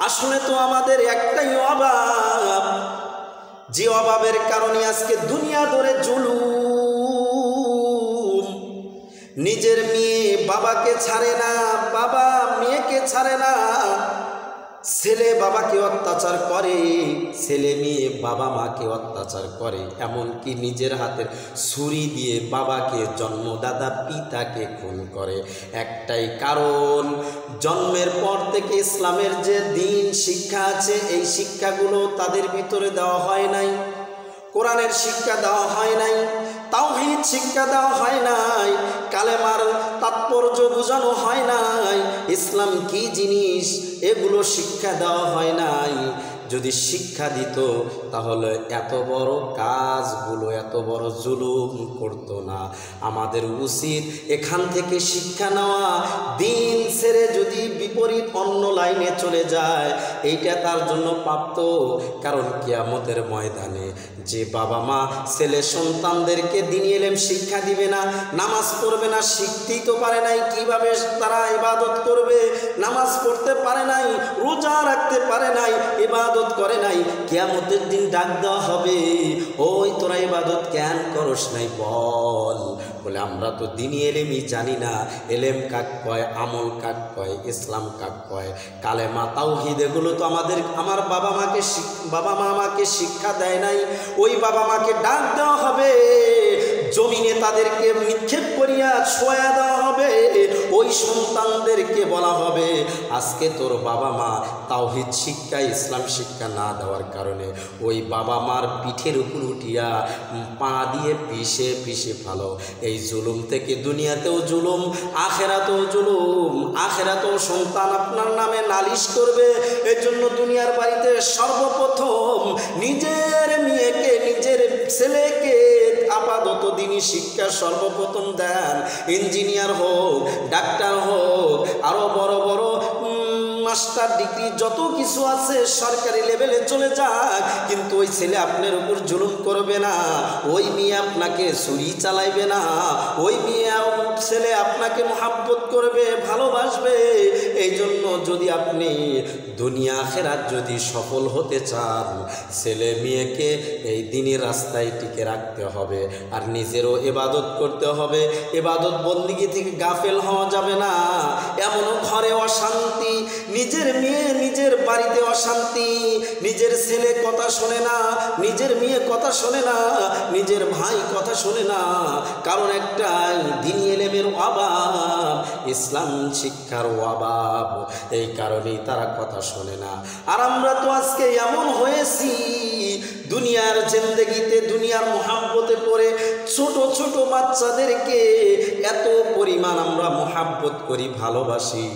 আসলে তো আমাদের একটাই অভাব, যে অভাবের কারণে আজকে দুনিয়া ধরে জুলুম। নিজের মেয়ে বাবাকে ছাড়ে না, বাবা মেয়েকে ছাড়ে না, ছেলে বাবাকে অত্যাচার করে, ছেলে মেয়ে বাবা মাকে অত্যাচার করে, এমনকি নিজের হাতের ছুরি দিয়ে বাবাকে জন্মদাতা পিতাকে খুন করে। একটাই কারণ, জন্মের পর থেকে ইসলামের যে দিন শিক্ষা আছে এই শিক্ষাগুলো তাদের ভিতরে দেওয়া হয় নাই, কোরআনের শিক্ষা দেওয়া হয় নাই, তাওহীদ শিক্ষা দেওয়া হয় নাই, কালেমার তাৎপর্য বোঝানো হয় নাই, ইসলাম কি জিনিস এগুলো শিক্ষা দেওয়া হয় নাই। যদি শিক্ষা দিত তাহলে এত বড় কাজগুলো, এত বড় জুলুম করতো না। আমাদের উচিত এখান থেকে শিক্ষা নেওয়া। দিন ছেড়ে যদি বিপরীত অন্য লাইনে চলে যায় এইটা তার জন্য প্রাপ্ত। কারণ কিয়ামতের ময়দানে যে বাবা মা ছেলে সন্তানদেরকে দ্বীনি ইলম শিক্ষা দিবে না, নামাজ পড়বে না, শিখতেই তো পারে নাই, কিভাবে তারা ইবাদত করবে? নামাজ পড়তে পারে নাই, রোজা রাখতে পারে নাই, ইবাদত করে নাই, কিয়ামতের দিন ডাক দেওয়া হবে, ওই তোরা ইবাদত কেন করস নাই বল? বলে আমরা তো দ্বীনি ইলমই জানি না। এলেম কাক কয়, আমল কাক কয়, ইসলাম কাক কয়, কালেমা তাওহীদ এগুলো তো আমার বাবা মা আমাকে শিক্ষা দেয় নাই। ওই বাবা মাকে ডাক দেওয়া হবে, জমিনে তাদেরকে নিক্ষেপ করিয়া ছোঁয়া দেওয়া হবে, ওই সন্তানদেরকে বলা হবে আজকে তোর বাবা মা তাওহীদ শিক্ষা ইসলাম শিক্ষা না দেওয়ার কারণে ওই বাবা মার পিঠের উপর উঠিয়া পা দিয়ে পিষে পিষে ফেলো। এই জুলুম থেকে দুনিয়াতেও জুলুম, আখেরাতেও জুলুম। আখেরাতেও সন্তান আপনার নামে নালিশ করবে। এর জন্য দুনিয়ার বাড়িতে সর্বপ্রথম নিজের মেয়েকে, নিজের ছেলেকে আপাতত দ্বীনি শিক্ষা সর্বপ্রথম দেন। ইঞ্জিনিয়ার হোক, ডাক্তার হোক, আরো বড় বড় মাস্টার ডিগ্রি যত কিছু আছে সরকারি লেভেলে চলে যাক, কিন্তু ওই ছেলে আপনার উপর জুলুম করবে না, ওই মেয়ে আপনাকে ছুরি চালাইবে না, ওই মেয়ে ছেলে আপনাকে মহাব্বত করবে, ভালোবাসবে। এই জন্য যদি আপনি দুনিয়া আখিরাত যদি সফল হতে চান, ছেলে মেয়েকে এই দ্বীনি রাস্তায় টিকে রাখতে হবে, আর নিজেরও ইবাদত করতে হবে। ইবাদত বন্দেগী থেকে গাফেল হওয়া যাবে না। এমনও ঘরে অশান্তি, নিজের মেয়ে নিজের বাড়িতে অশান্তি, নিজের ছেলে কথা শোনে না, নিজের মেয়ে কথা শোনে না, নিজের ভাই কথা শোনে না, কারণ একটাই দ্বীনি ইলমের অভাব, ইসলাম শিক্ষার অভাব। এই কারণেই তারা কথা শোনে না। আর আমরা তো আজকে এমন হয়েছি, দুনিয়ার জিন্দেগিতে, দুনিয়ার মহাব্বতে পড়ে ছোট ছোট বাচ্চাদেরকে এত পরিমাণ আমরা মহাব্বত করি, ভালোবাসি,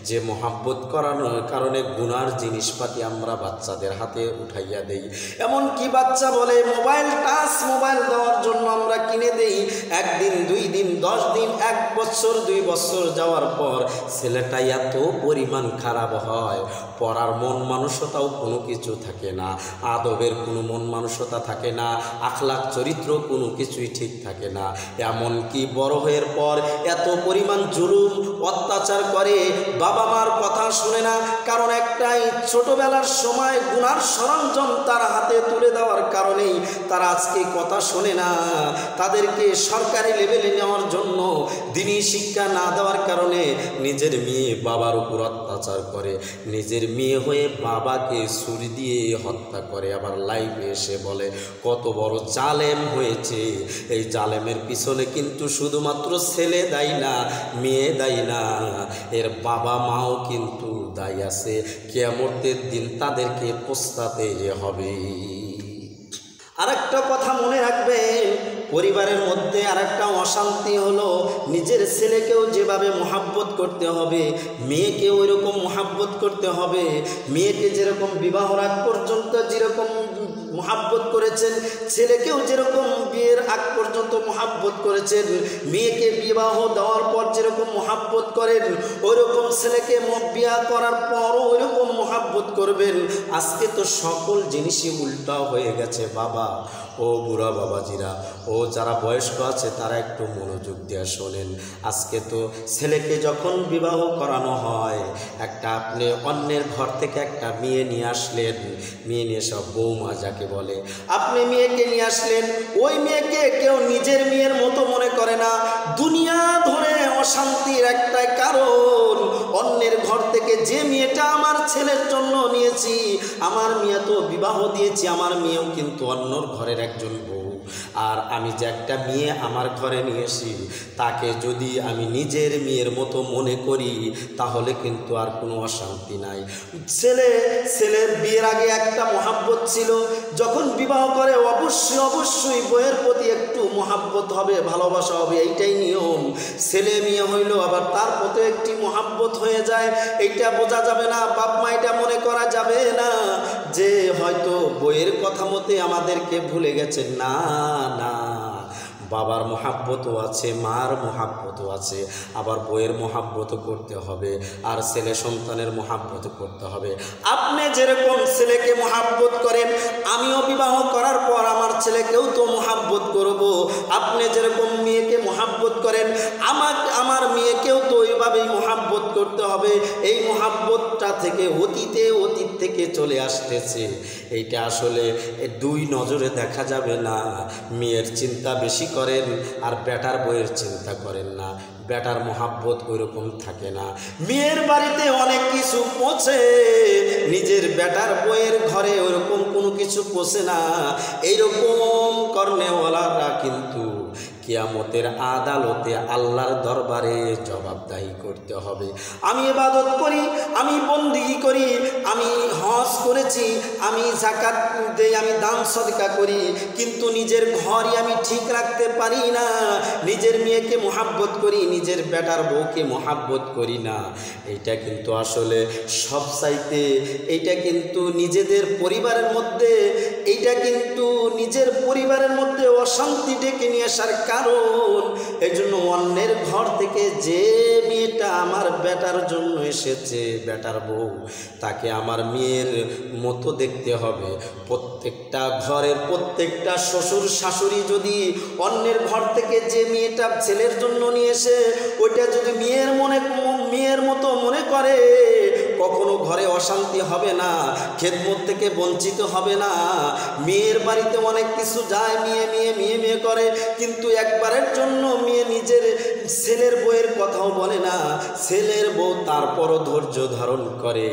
যে মহাব্বত করানোর কারণে গুনার জিনিসপাতি আমরা বাচ্চাদের হাতে উঠাইয়া দেই। এমনকি বাচ্চা বলে মোবাইল, টাচ মোবাইল দেওয়ার জন্য আমরা কিনে দেই। একদিন, 2 দিন, 10 দিন, 1 বছর, 2 বছর যাওয়ার পর ছেলেটা এত পরিমাণ খারাপ হয়, পড়ার মন মানসতাও কোনো কিছু থাকে না, আদবের কোনো মন মানসতা থাকে না, আখলাক চরিত্র কোনো কিছুই ঠিক থাকে না। এমনকি বড় হওয়ার পর এত পরিমাণ জুলুম অত্যাচার করে, বাবা মার কথা শুনে না। কারণ একটাই, ছোটবেলার সময় গুনার সরঞ্জাম তার হাতে তুলে দেওয়ার কারণেই তারা আজকে কথা শোনে না। তাদেরকে সরকারি লেভেলে নেওয়ার জন্য দ্বীনি শিক্ষা না দেওয়ার কারণে নিজের মেয়ে বাবার উপর অত্যাচার করে, নিজের মেয়ে হয়ে বাবাকে ছুরি দিয়ে হত্যা করে, আবার লাইভে এসে বলে কত বড় জালেম হয়েছে। এই জালেমের পিছনে কিন্তু শুধুমাত্র ছেলে দায়ী না, মেয়ে দায়ী না, এর বাবা মাও কিন্তু দায়ী আছে। কিয়ামতের দিন তাদেরকে পস্তাতে হবে। আরেকটা কথা মনে রাখবেন, পরিবারের মধ্যে আরেকটা অশান্তি হলো, নিজের ছেলেকেও যেভাবে মহাব্বত করতে হবে মেয়েকে ওই রকম মহাব্বত করতে হবে। মেয়েকে যেরকম বিবাহর আগ পর্যন্ত যেরকম মহাব্বত করেছেন, ছেলেকেও যেরকম বিয়ের আগ পর্যন্ত মহাব্বত করেছেন, মেয়েকে বিবাহ দেওয়ার পর যেরকম মহাব্বত করেন ওইরকম ছেলেকে বিয়া করার পরও ওইরকম মহাব্বত করবেন। আজকে তো সকল জিনিসই উল্টা হয়ে গেছে বাবা। ও বুড়া বাবাজিরা, ও যারা বয়স্ক আছে তারা একটু মনোযোগ দিয়ে শোনেন। আজকে তো ছেলেকে যখন বিবাহ করানো হয়, একটা আপনি অন্যের ঘর থেকে একটা মেয়ে নিয়ে আসলেন, মেয়ে নিয়ে সব বৌমা যাকে বলে, আপনি মেয়েকে নিয়ে আসলেন, ওই মেয়েকে কেউ নিজের মেয়ের মতো মনে করে না। দুনিয়া ধরে অশান্তির একটাই কারণ, অন্যের ঘর থেকে যে মেয়েটা আমার ছেলের জন্য নিয়েছি, আমার মেয়ে তো বিবাহ দিয়েছি, আমার মেয়েও কিন্তু অন্যর ঘরের একজন বউ, আর আমি যে একটা মেয়ে আমার ঘরে নিয়েছি তাকে যদি আমি নিজের মেয়ের মতো মনে করি তাহলে কিন্তু আর কোনো অশান্তি নাই। ছেলের বিয়ের আগে একটা মহাব্বত ছিল, যখন বিবাহ করে অবশ্যই বইয়ের প্রতি একটু মহাব্বত হবে, ভালোবাসা হবে, এইটাই নিয়ম। ছেলে মেয়ে হইল আবার তার প্রতি একটি মহাব্বত হয়ে যায়, এইটা বোঝা যাবে না, বাপ মা এটা মনে করা যাবে না যে হয়তো বইয়ের কথা মতে আমাদেরকে ভুলে গেছে। না না, বাবার মহাব্বতও আছে, মার মহাব্বতও আছে, আবার বইয়ের মহাব্বতও করতে হবে, আর ছেলে সন্তানের মহাব্বতও করতে হবে। আপনি যেরকম ছেলেকে মহাব্বত করেন, আমিও বিবাহ করার পর আমার ছেলেকেও তো মহাব্বত করব। আপনি যেরকম মেয়েকে মহাব্বত করেন, আমার মেয়েকেও তো ওইভাবেই মহাব্বত করতে হবে। এই মহাব্বতটা থেকে অতীত থেকে চলে আসতেছে। এইটা আসলে দুই নজরে দেখা যাবে না। মেয়ের চিন্তা বেশি করেন আর বেটার বইয়ের চিন্তা করেন না, বেটার মহাব্বত ওইরকম থাকে না। মেয়ের বাড়িতে অনেক কিছু পৌঁছে, নিজের বেটার বইয়ের ঘরে ওইরকম কোনো কিছু পৌঁছে না। এইরকম কর্নেওয়ালারা কিন্তু কিয়ামতের আদালতে আল্লাহর দরবারে জবাবদাহি করতে হবে। আমি ইবাদত করি, আমি বন্দেগী করি, আমি হজ করেছি, আমি যাকাত দেই, আমি দান সদকা করি, কিন্তু নিজের ঘরই আমি ঠিক রাখতে পারি না। নিজের মেয়েকে মহাব্বত করি, নিজের বেটার বউকে মহাব্বত করি না। এইটা কিন্তু আসলে সবচাইতে, এইটা কিন্তু নিজেদের পরিবারের মধ্যে, এইটা কিন্তু নিজের পরিবারের মধ্যে অশান্তি ডেকে নিয়ে আসার কারণ। এই জন্য অন্যের ঘর থেকে যে মেয়েটা আমার বেটার জন্য এসেছে, বেটার বউ, তাকে আমার মেয়ের মতো দেখতে হবে। প্রত্যেকটা ঘরের প্রত্যেকটা শ্বশুর শাশুড়ি যদি অন্যের ঘর থেকে যে মেয়েটা ছেলের জন্য নিয়ে এসে ওইটা যদি মেয়ের মতো মনে করে, কখনো ঘরে অশান্তি হবে না, খেদমত থেকে বঞ্চিত হবে না। মেয়ের বাড়িতে অনেক কিছু যায়, মেয়ে করে, কিন্তু একবারের জন্য মেয়ে নিজের ছেলের বউয়ের কথাও বলে না। ছেলের বউ তারপরও ধৈর্য ধারণ করে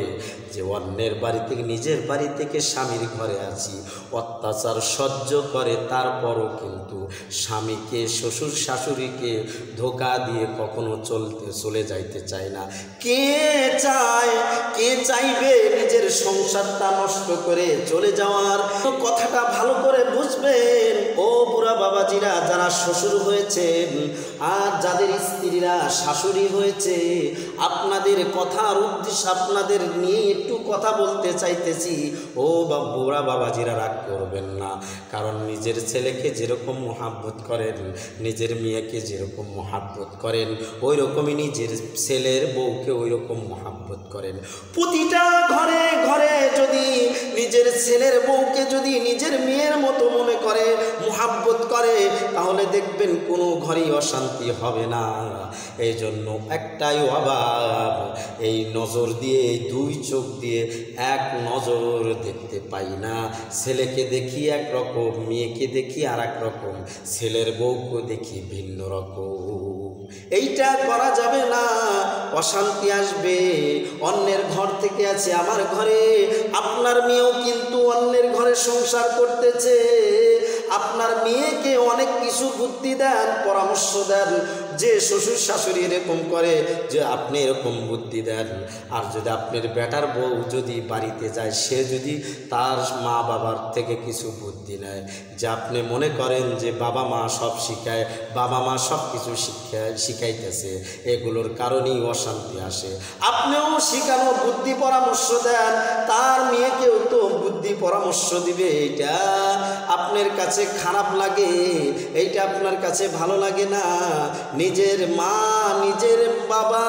যে অন্যের বাড়ি থেকে, নিজের বাড়ি থেকে স্বামীর ঘরে আছি, অত্যাচার সহ্য করে, তারপরও কিন্তু স্বামীকে, শ্বশুর শাশুড়িকে ধোঁকা দিয়ে কখনো চলে যাইতে চায় না। কে চাইবে নিজের সংসারটা নষ্ট করে চলে যাওয়ার? কথাটা ভালো করে বুঝবেন ও বুড়া বাবাজিরা, যারা শ্বশুর হয়েছেন আর যাদের স্ত্রীরা শাশুড়ি হয়েছে, আপনাদের কথার উদ্দেশ্য, আপনাদের নিয়ে একটু কথা বলতে চাইতেছি। ও বুড়া বাবাজিরা, রাগ করবেন না, কারণ নিজের ছেলেকে যেরকম মহাব্বত করেন, নিজের মেয়েকে যেরকম মহাব্বত করেন, ওই রকমই নিজের ছেলের বউকে ওই রকম মহাব্বত করেন। প্রতিটা ঘরে ঘরে যদি নিজের ছেলের বউকে যদি নিজের মেয়ের মতো মনে করে, মহাব্বত করে, তাহলে দেখবেন কোনো ঘরেই অশান্তি হবে না। এই জন্য একটাই অভাব, এই নজর দিয়ে, এই দুই চোখ দিয়ে এক নজর দেখতে পাই না। ছেলেকে দেখি একরকম, মেয়েকে দেখি আর এক রকম, ছেলের বউকে দেখি ভিন্ন রকম। এইটা করা যাবে না, অশান্তি আসবে। অন্যের ঘর থেকে আছে আমার ঘরে, আপনার মেয়েও কিন্তু অন্যের ঘরে সংসার করতেছে। আপনার মেয়েকে অনেক কিছু বুদ্ধি দেন, পরামর্শ দেন, যে শ্বশুর শাশুড়ি এরকম করে যে আপনি এরকম বুদ্ধি দেন। আর যদি আপনার বেটার বউ যদি বাড়িতে যায়, সে যদি তার মা বাবার থেকে কিছু বুদ্ধি নেয়, যে আপনি মনে করেন যে বাবা মা সব শিখায়, বাবা মা সব কিছু শিখাইতেছে, এগুলোর কারণেই অশান্তি আসে। আপনিও শিখানো বুদ্ধি পরামর্শ দেন, তার মেয়েকেও তো বুদ্ধি পরামর্শ দিবে। এইটা আপনার কাছে খারাপ লাগে, এইটা আপনার কাছে ভালো লাগে না। নিজের মা, নিজের বাবা,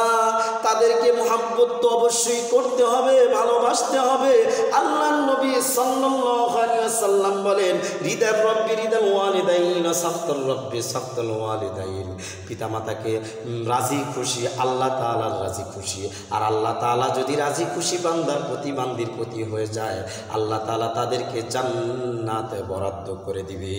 তাদেরকে মহাব্বত তো অবশ্যই করতে হবে, ভালোবাসতে হবে। আল্লাহর নবী সাল্লাল্লাহু আলাইহি ওয়াসাল্লাম সাল্লাম বলেন, হৃদয় রব্বি হৃদয় ওয়ালিদাইন সাক্তুল রব্বি সাক্তুল ওয়ালিদাইন। পিতামাতাকে রাজি খুশি আল্লাহ তাআলার রাজি খুশি, আর আল্লাহ তাআলা যদি রাজি খুশি বান্দার প্রতি বান্দির প্রতি হয়ে যায়, আল্লাহ তাআলা তাদেরকে জান্নাতে বরাদ্দ করে দিবে।